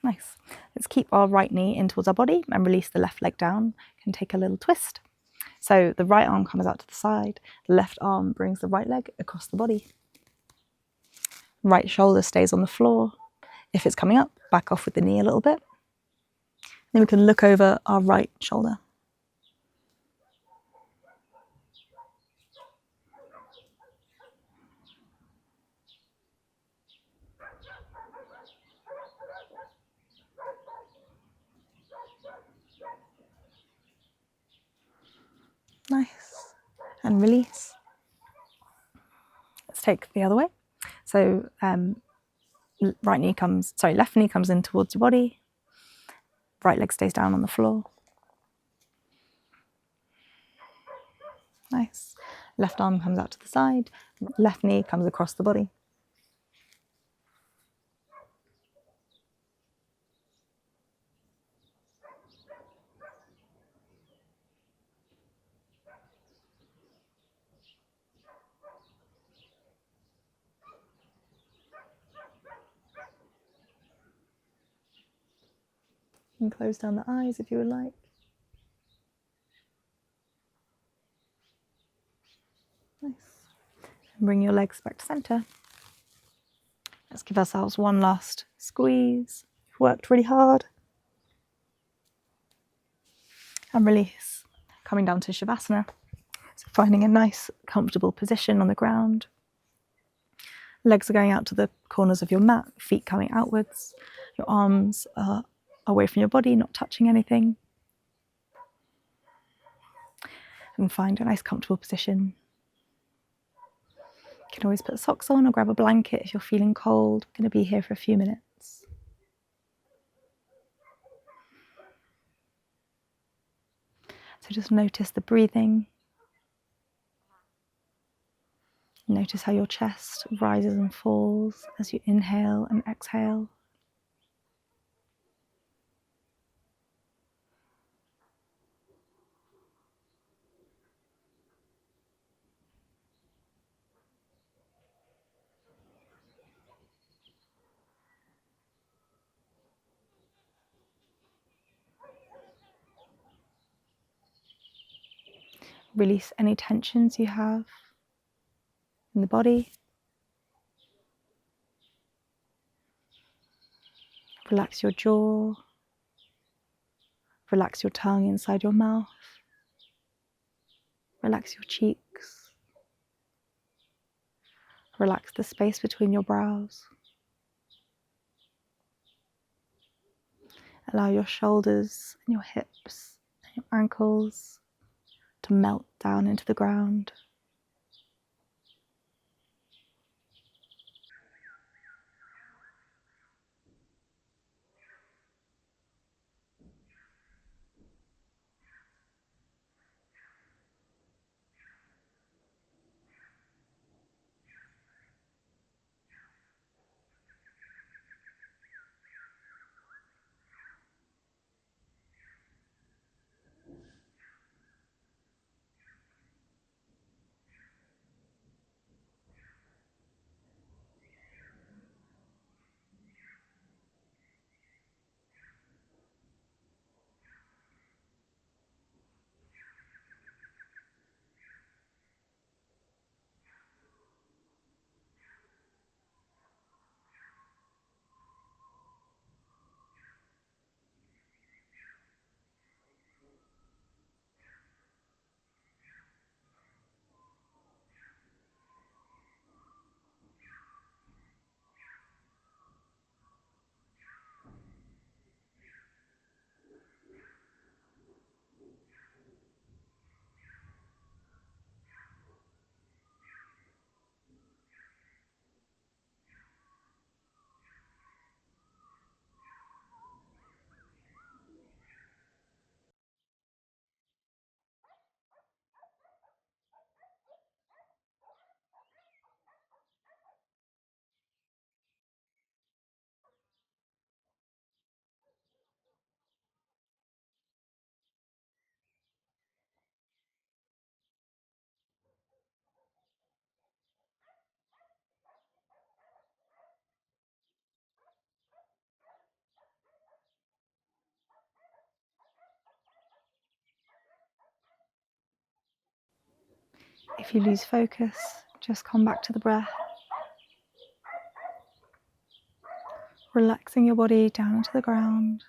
Nice. Let's keep our right knee in towards our body and release the left leg down. You can take a little twist. So the right arm comes out to the side, the left arm brings the right leg across the body. Right shoulder stays on the floor. If it's coming up, back off with the knee a little bit. Then we can look over our right shoulder. Nice. And release. Let's take the other way. So left knee comes in towards your body. Right leg stays down on the floor. Nice. Left arm comes out to the side. Left knee comes across the body. And close down the eyes if you would like. Nice. And bring your legs back to center. Let's give ourselves one last squeeze. We've worked really hard. And release. Coming down to Shavasana. So finding a nice, comfortable position on the ground. Legs are going out to the corners of your mat, feet coming outwards. Your arms are away from your body, not touching anything. And find a nice, comfortable position. You can always put socks on or grab a blanket if you're feeling cold. We're going to be here for a few minutes. So just notice the breathing. Notice how your chest rises and falls as you inhale and exhale. Release any tensions you have in the body. Relax your jaw. Relax your tongue inside your mouth. Relax your cheeks. Relax the space between your brows. Allow your shoulders and your hips and your ankles to melt down into the ground. If you lose focus, just come back to the breath. Relaxing your body down to the ground.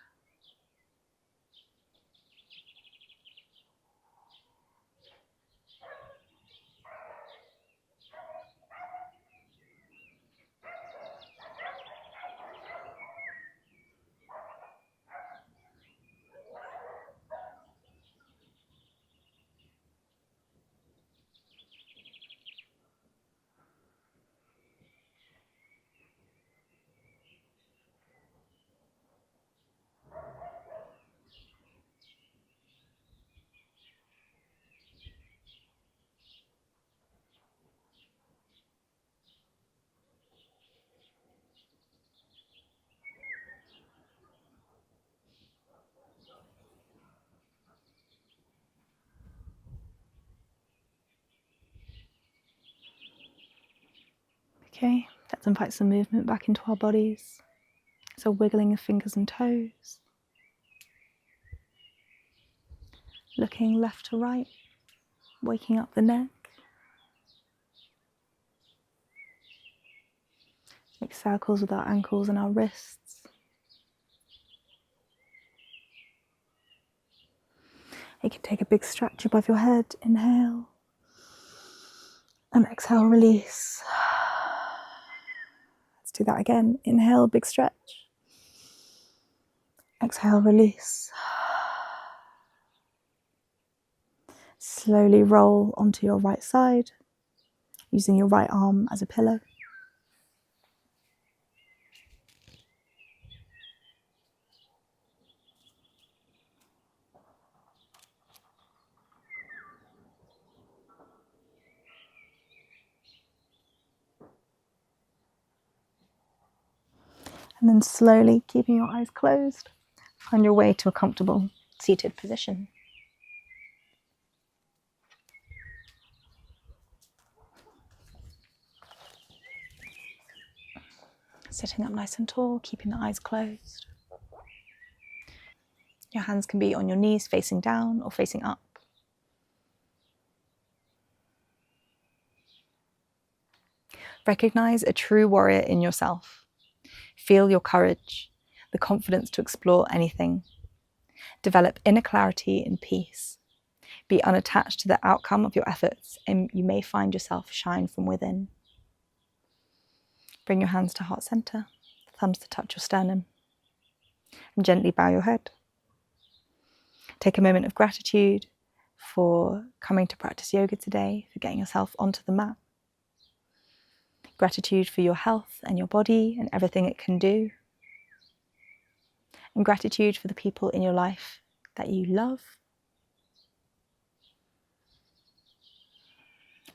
Okay, let's invite some movement back into our bodies. So wiggling of fingers and toes. Looking left to right, waking up the neck. Make circles with our ankles and our wrists. You can take a big stretch above your head, inhale. And exhale, release. Let's do that again. Inhale, big stretch. Exhale, release. Slowly roll onto your right side, using your right arm as a pillow. And then slowly, keeping your eyes closed, find your way to a comfortable seated position. Sitting up nice and tall, keeping the eyes closed. Your hands can be on your knees, facing down or facing up. Recognize a true warrior in yourself. Feel your courage, the confidence to explore anything. Develop inner clarity and peace. Be unattached to the outcome of your efforts, and you may find yourself shine from within. Bring your hands to heart center, thumbs to touch your sternum, and gently bow your head. Take a moment of gratitude for coming to practice yoga today, for getting yourself onto the mat. Gratitude for your health and your body and everything it can do. And gratitude for the people in your life that you love.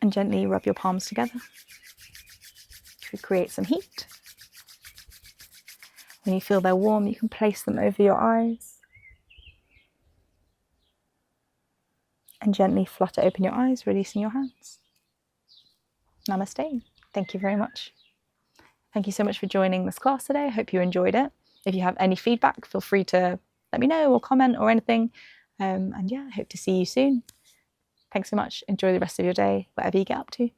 And gently rub your palms together to create some heat. When you feel they're warm, you can place them over your eyes. And gently flutter open your eyes, releasing your hands. Namaste. Thank you very much. Thank you so much for joining this class today. I hope you enjoyed it. If you have any feedback, feel free to let me know or comment or anything. And yeah, I hope to see you soon. Thanks so much. Enjoy the rest of your day, whatever you get up to.